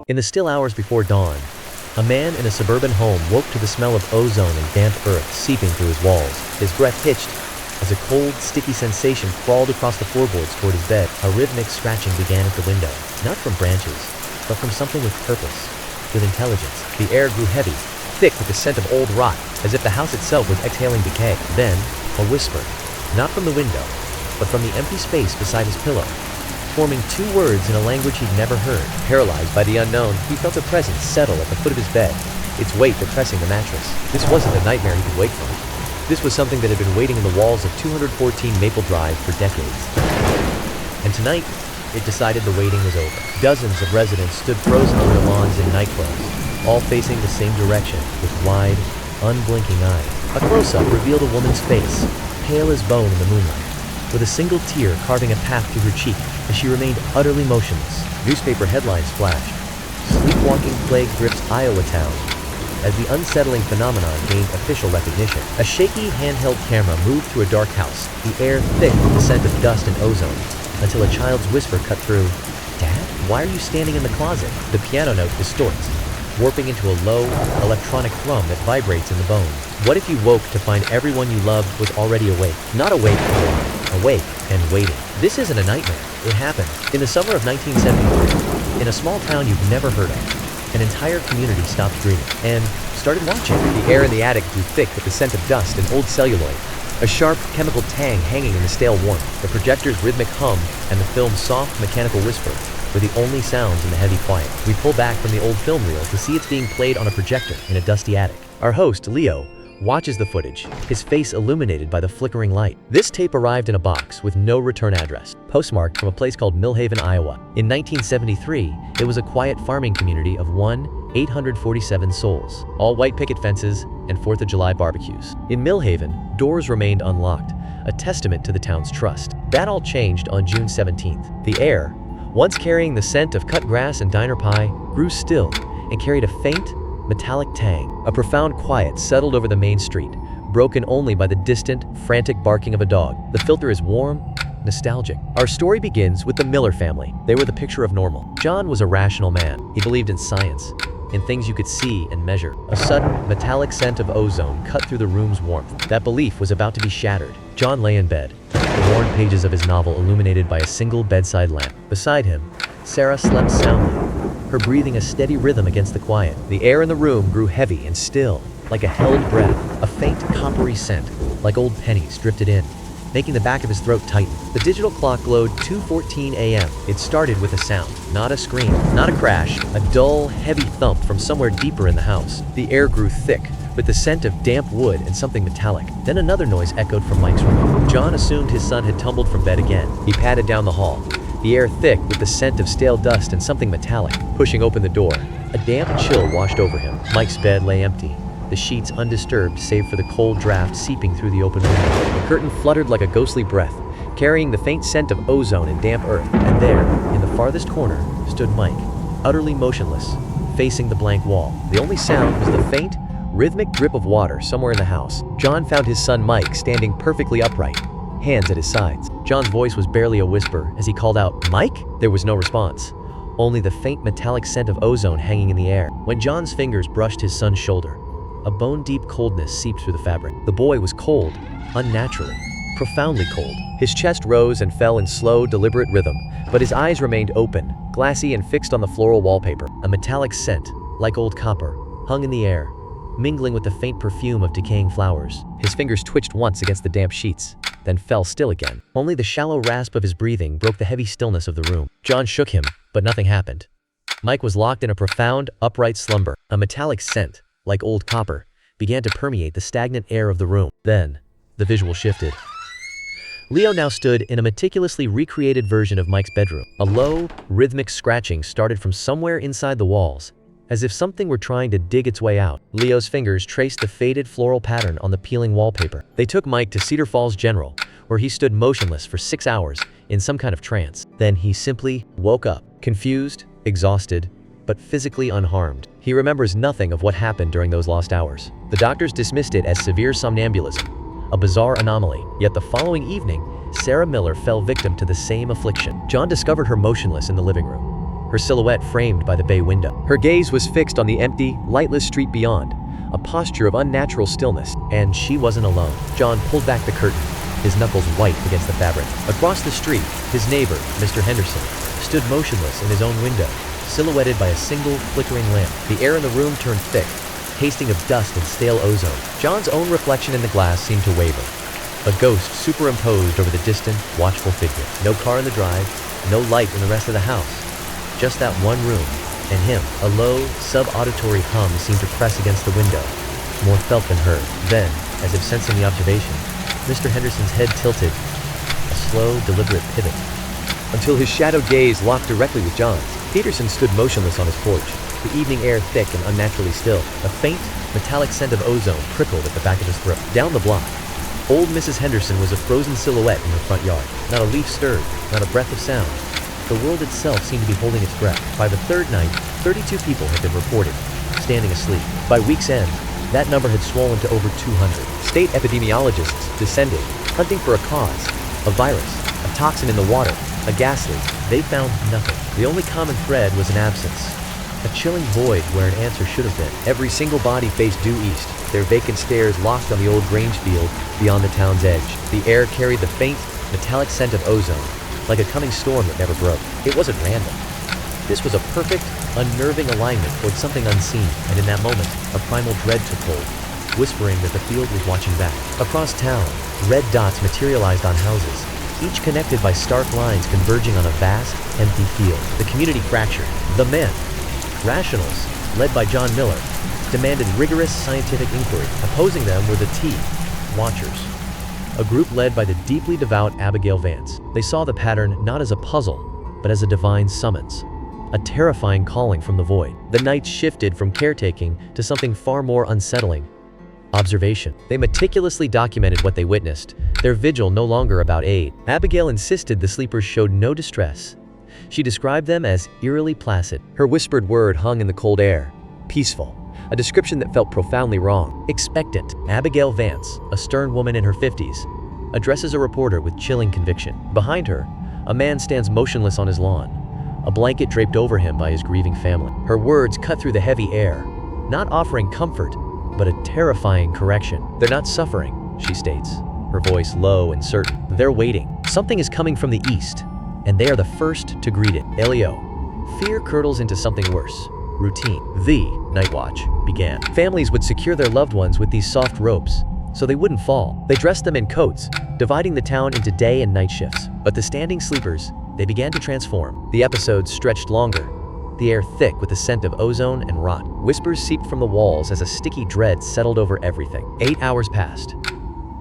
In the still hours before dawn, a man in a suburban home woke to the smell of ozone and damp earth seeping through his walls. His breath hitched as a cold, sticky sensation crawled across the floorboards toward his bed. A rhythmic scratching began at the window, not from branches, but from something with purpose, with intelligence. The air grew heavy, thick with the scent of old rot, as if the house itself was exhaling decay. Then, a whisper, not from the window, but from the empty space beside his pillow, forming two words in a language he'd never heard. Paralyzed by the unknown, he felt a presence settle at the foot of his bed, its weight depressing the mattress. This wasn't a nightmare he could wake from. This was something that had been waiting in the walls of 214 Maple Drive for decades. And tonight, it decided the waiting was over. Dozens of residents stood frozen on their lawns in nightclothes, all facing the same direction with wide, unblinking eyes. A close-up revealed a woman's face, pale as bone in the moonlight, with a single tear carving a path through her cheek as she remained utterly motionless. Newspaper headlines flashed. Sleepwalking plague grips Iowa town, as the unsettling phenomenon gained official recognition. A shaky handheld camera moved through a dark house, the air thick with the scent of dust and ozone, until a child's whisper cut through. "Dad, why are you standing in the closet?" The piano note distorts, warping into a low, electronic thrum that vibrates in the bones. What if you woke to find everyone you loved was already awake? Not awake and alive, awake and waiting. This isn't a nightmare. It happened. In the summer of 1973, in a small town you've never heard of, an entire community stopped dreaming and started watching. The air in the attic grew thick with the scent of dust and old celluloid, a sharp chemical tang hanging in the stale warmth. The projector's rhythmic hum and the film's soft mechanical whisper were the only sounds in the heavy quiet. We pull back from the old film reel to see it's being played on a projector in a dusty attic. Our host, Leo, watches the footage, his face illuminated by the flickering light. This tape arrived in a box with no return address, postmarked from a place called Millhaven, Iowa. In 1973, it was a quiet farming community of 847 souls, all white picket fences and 4th of July barbecues. In Millhaven, doors remained unlocked, a testament to the town's trust. That all changed on June 17th. The air, once carrying the scent of cut grass and diner pie, grew still and carried a faint, metallic tang. A profound quiet settled over the main street, broken only by the distant, frantic barking of a dog. The filter is warm, nostalgic. Our story begins with the Miller family. They were the picture of normal. John was a rational man. He believed in science, in things you could see and measure. A sudden, metallic scent of ozone cut through the room's warmth. That belief was about to be shattered. John lay in bed, the worn pages of his novel illuminated by a single bedside lamp. Beside him, Sarah slept soundly, her breathing a steady rhythm against the quiet. The air in the room grew heavy and still, like a held breath. A faint coppery scent, like old pennies, drifted in, making the back of his throat tighten. The digital clock glowed 2:14 a.m. It started with a sound, not a scream, not a crash, a dull, heavy thump from somewhere deeper in the house. The air grew thick, with the scent of damp wood and something metallic. Then another noise echoed from Mike's room. John assumed his son had tumbled from bed again. He padded down the hall, the air thick with the scent of stale dust and something metallic. Pushing open the door, a damp chill washed over him. Mike's bed lay empty, the sheets undisturbed save for the cold draft seeping through the open window. The curtain fluttered like a ghostly breath, carrying the faint scent of ozone and damp earth. And there, in the farthest corner, stood Mike, utterly motionless, facing the blank wall. The only sound was the faint, rhythmic drip of water somewhere in the house. John found his son Mike standing perfectly upright, hands at his sides. John's voice was barely a whisper as he called out, "Mike?" There was no response, only the faint metallic scent of ozone hanging in the air. When John's fingers brushed his son's shoulder, a bone-deep coldness seeped through the fabric. The boy was cold, unnaturally, profoundly cold. His chest rose and fell in slow, deliberate rhythm, but his eyes remained open, glassy and fixed on the floral wallpaper. A metallic scent, like old copper, hung in the air, mingling with the faint perfume of decaying flowers. His fingers twitched once against the damp sheets, then fell still again. Only the shallow rasp of his breathing broke the heavy stillness of the room. John shook him, but nothing happened. Mike was locked in a profound, upright slumber. A metallic scent, like old copper, began to permeate the stagnant air of the room. Then, the visual shifted. Leo now stood in a meticulously recreated version of Mike's bedroom. A low, rhythmic scratching started from somewhere inside the walls, as if something were trying to dig its way out. Leo's fingers traced the faded floral pattern on the peeling wallpaper. They took Mike to Cedar Falls General, where he stood motionless for 6 hours in some kind of trance. Then he simply woke up, confused, exhausted, but physically unharmed. He remembers nothing of what happened during those lost hours. The doctors dismissed it as severe somnambulism, a bizarre anomaly. Yet the following evening, Sarah Miller fell victim to the same affliction. John discovered her motionless in the living room, her silhouette framed by the bay window. Her gaze was fixed on the empty, lightless street beyond, a posture of unnatural stillness. And she wasn't alone. John pulled back the curtain, his knuckles white against the fabric. Across the street, his neighbor, Mr. Henderson, stood motionless in his own window, silhouetted by a single flickering lamp. The air in the room turned thick, tasting of dust and stale ozone. John's own reflection in the glass seemed to waver, a ghost superimposed over the distant, watchful figure. No car in the drive, no light in the rest of the house. Just that one room, and him. A low, sub-auditory hum seemed to press against the window, more felt than heard. Then, as if sensing the observation, Mr. Henderson's head tilted, a slow, deliberate pivot, until his shadowed gaze locked directly with John's. Peterson stood motionless on his porch, the evening air thick and unnaturally still. A faint, metallic scent of ozone prickled at the back of his throat. Down the block, old Mrs. Henderson was a frozen silhouette in her front yard. Not a leaf stirred, not a breath of sound. The world itself seemed to be holding its breath. By the third night, 32 people had been reported, standing asleep. By week's end, that number had swollen to over 200. State epidemiologists descended, hunting for a cause, a virus, a toxin in the water, a gas leak. They found nothing. The only common thread was an absence, a chilling void where an answer should have been. Every single body faced due east, their vacant stares locked on the old grange field beyond the town's edge. The air carried the faint, metallic scent of ozone, like a coming storm that never broke. It wasn't random. This was a perfect, unnerving alignment towards something unseen, and in that moment, a primal dread took hold, whispering that the field was watching back. Across town, red dots materialized on houses, each connected by stark lines converging on a vast, empty field. The community fractured. The men, rationals, led by John Miller, demanded rigorous scientific inquiry. Opposing them were the T, watchers, a group led by the deeply devout Abigail Vance. They saw the pattern not as a puzzle, but as a divine summons, a terrifying calling from the void. The nights shifted from caretaking to something far more unsettling: observation. They meticulously documented what they witnessed, their vigil no longer about aid. Abigail insisted the sleepers showed no distress. She described them as eerily placid. Her whispered word hung in the cold air: peaceful, a description that felt profoundly wrong. Expectant. Abigail Vance, a stern woman in her 50s, addresses a reporter with chilling conviction. Behind her, a man stands motionless on his lawn, a blanket draped over him by his grieving family. Her words cut through the heavy air, not offering comfort, but a terrifying correction. They're not suffering, she states, her voice low and certain. They're waiting. Something is coming from the east, and they are the first to greet it. Elio. Fear curdles into something worse. Routine. The night watch began. Families would secure their loved ones with these soft ropes so they wouldn't fall. They dressed them in coats, dividing the town into day and night shifts. But the standing sleepers, they began to transform. The episodes stretched longer, the air thick with the scent of ozone and rot. Whispers seeped from the walls as a sticky dread settled over everything. 8 hours passed,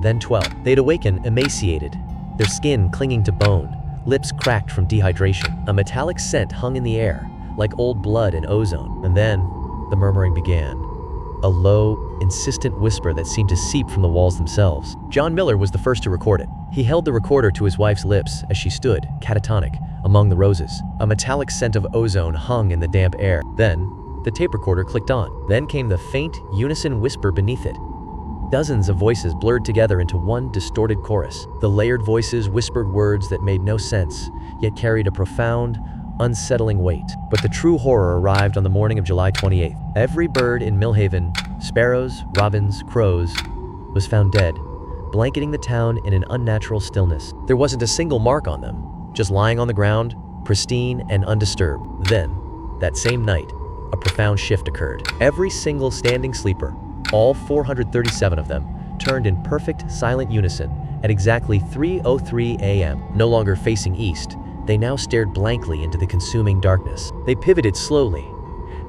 then 12. They'd awaken emaciated, their skin clinging to bone, lips cracked from dehydration. A metallic scent hung in the air, like old blood and ozone. And then, the murmuring began. A low, insistent whisper that seemed to seep from the walls themselves. John Miller was the first to record it. He held the recorder to his wife's lips as she stood, catatonic, among the roses. A metallic scent of ozone hung in the damp air. Then, the tape recorder clicked on. Then came the faint, unison whisper beneath it. Dozens of voices blurred together into one distorted chorus. The layered voices whispered words that made no sense, yet carried a profound, unsettling weight. But the true horror arrived on the morning of July 28th. Every bird in Millhaven, sparrows, robins, crows, was found dead, blanketing the town in an unnatural stillness. There wasn't a single mark on them, just lying on the ground, pristine and undisturbed. Then, that same night, a profound shift occurred. Every single standing sleeper, all 437 of them, turned in perfect, silent unison at exactly 3:03 a.m. No longer facing east, they now stared blankly into the consuming darkness. They pivoted slowly,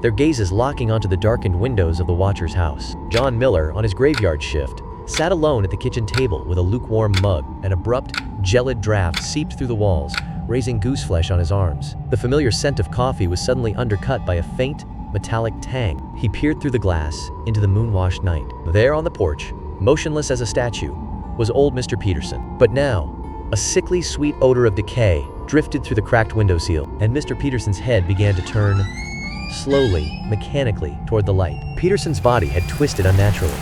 their gazes locking onto the darkened windows of the watcher's house. John Miller, on his graveyard shift, sat alone at the kitchen table with a lukewarm mug. An abrupt, gelid draft seeped through the walls, raising gooseflesh on his arms. The familiar scent of coffee was suddenly undercut by a faint, metallic tang. He peered through the glass into the moon-washed night. There on the porch, motionless as a statue, was old Mr. Peterson. But now, a sickly sweet odor of decay drifted through the cracked windowsill, and Mr. Peterson's head began to turn, slowly, mechanically, toward the light. Peterson's body had twisted unnaturally,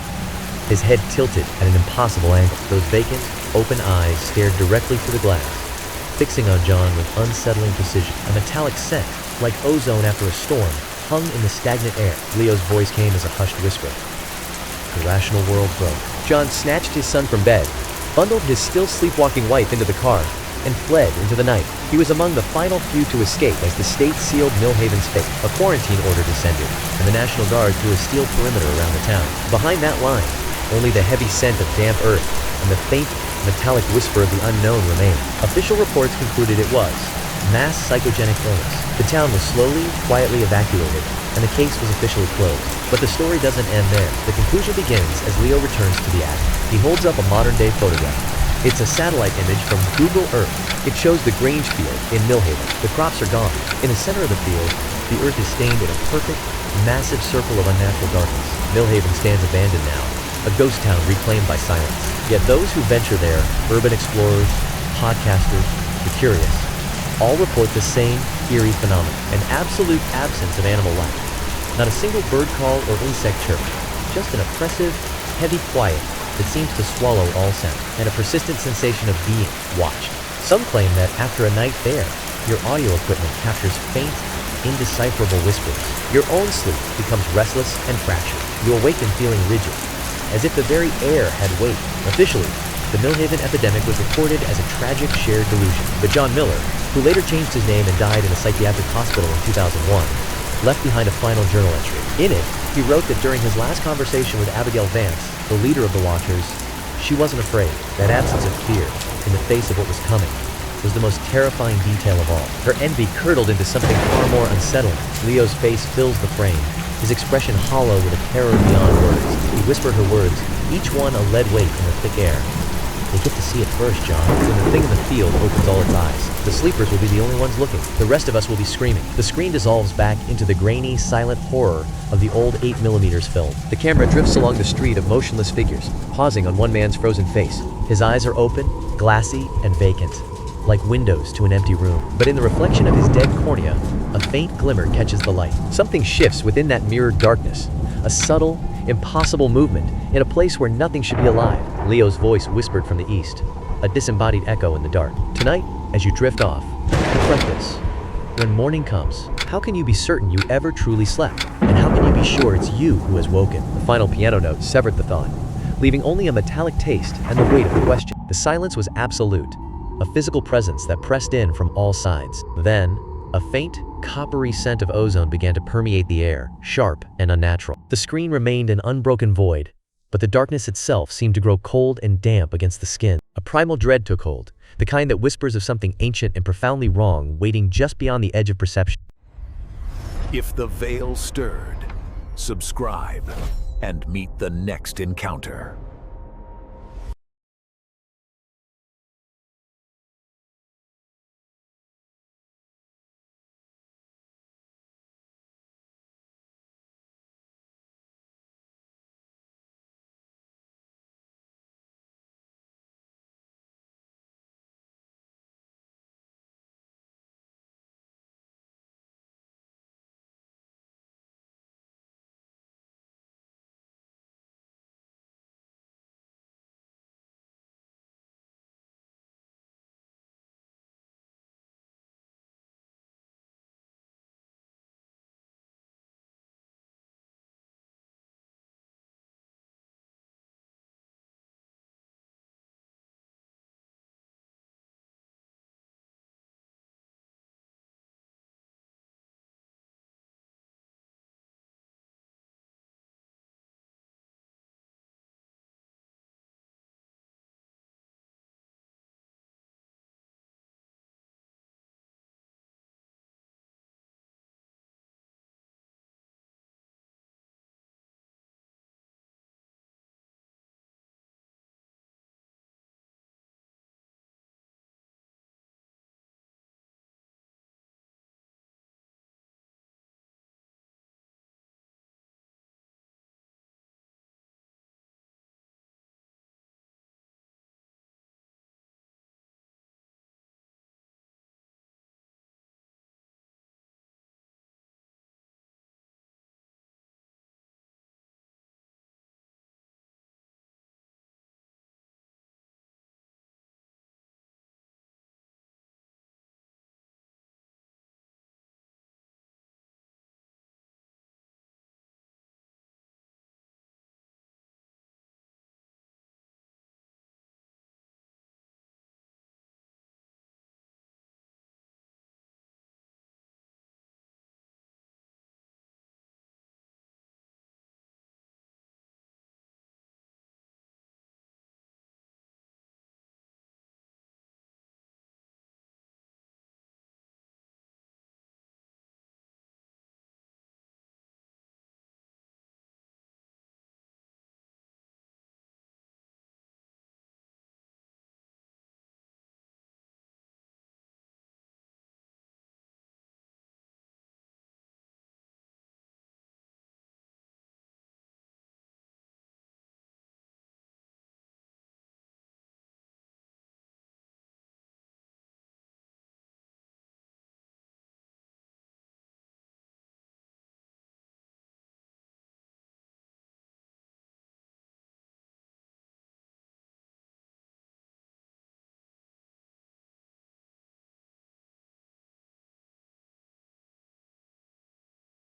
his head tilted at an impossible angle. Those vacant, open eyes stared directly through the glass, fixing on John with unsettling precision. A metallic scent, like ozone after a storm, hung in the stagnant air. Leo's voice came as a hushed whisper. The rational world broke. John snatched his son from bed, bundled his still sleepwalking wife into the car, and fled into the night. He was among the final few to escape as the state sealed Millhaven's fate. A quarantine order descended, and the National Guard drew a steel perimeter around the town. Behind that line, only the heavy scent of damp earth and the faint, metallic whisper of the unknown remained. Official reports concluded it was mass psychogenic illness. The town was slowly, quietly evacuated, and the case was officially closed. But the story doesn't end there. The conclusion begins as Leo returns to the attic. He holds up a modern-day photograph. It's a satellite image from Google Earth. It shows the Grange field in Millhaven. The crops are gone. In the center of the field, the earth is stained in a perfect, massive circle of unnatural darkness. Millhaven stands abandoned now, a ghost town reclaimed by silence. Yet those who venture there, urban explorers, podcasters, the curious, all report the same eerie phenomenon, an absolute absence of animal life. Not a single bird call or insect chirp, just an oppressive, heavy quiet that seems to swallow all sound, and a persistent sensation of being watched. Some claim that after a night there, your audio equipment captures faint, indecipherable whispers. Your own sleep becomes restless and fractured. You awaken feeling rigid, as if the very air had weight. Officially, the Millhaven epidemic was reported as a tragic shared delusion. But John Miller, who later changed his name and died in a psychiatric hospital in 2001, left behind a final journal entry. In it, he wrote that during his last conversation with Abigail Vance, the leader of the Watchers, she wasn't afraid. That absence of fear, in the face of what was coming, was the most terrifying detail of all. Her envy curdled into something far more unsettling. Leo's face fills the frame, his expression hollow with a terror beyond words. He whispered her words, each one a lead weight in the thick air. They get to see it first, John. When the thing in the field opens all its eyes, the sleepers will be the only ones looking. The rest of us will be screaming. The screen dissolves back into the grainy, silent horror of the old 8mm film. The camera drifts along the street of motionless figures, pausing on one man's frozen face. His eyes are open, glassy, and vacant, like windows to an empty room. But in the reflection of his dead cornea, a faint glimmer catches the light. Something shifts within that mirrored darkness, a subtle, impossible movement in a place where nothing should be alive. Leo's voice whispered from the east, a disembodied echo in the dark. Tonight, as you drift off, confront this. When morning comes, how can you be certain you ever truly slept? And how can you be sure it's you who has woken? The final piano note severed the thought, leaving only a metallic taste and the weight of the question. The silence was absolute, a physical presence that pressed in from all sides. Then, a faint, coppery scent of ozone began to permeate the air, sharp and unnatural. The screen remained an unbroken void, but the darkness itself seemed to grow cold and damp against the skin. A primal dread took hold, the kind that whispers of something ancient and profoundly wrong waiting just beyond the edge of perception. If the veil stirred, subscribe and meet the next encounter.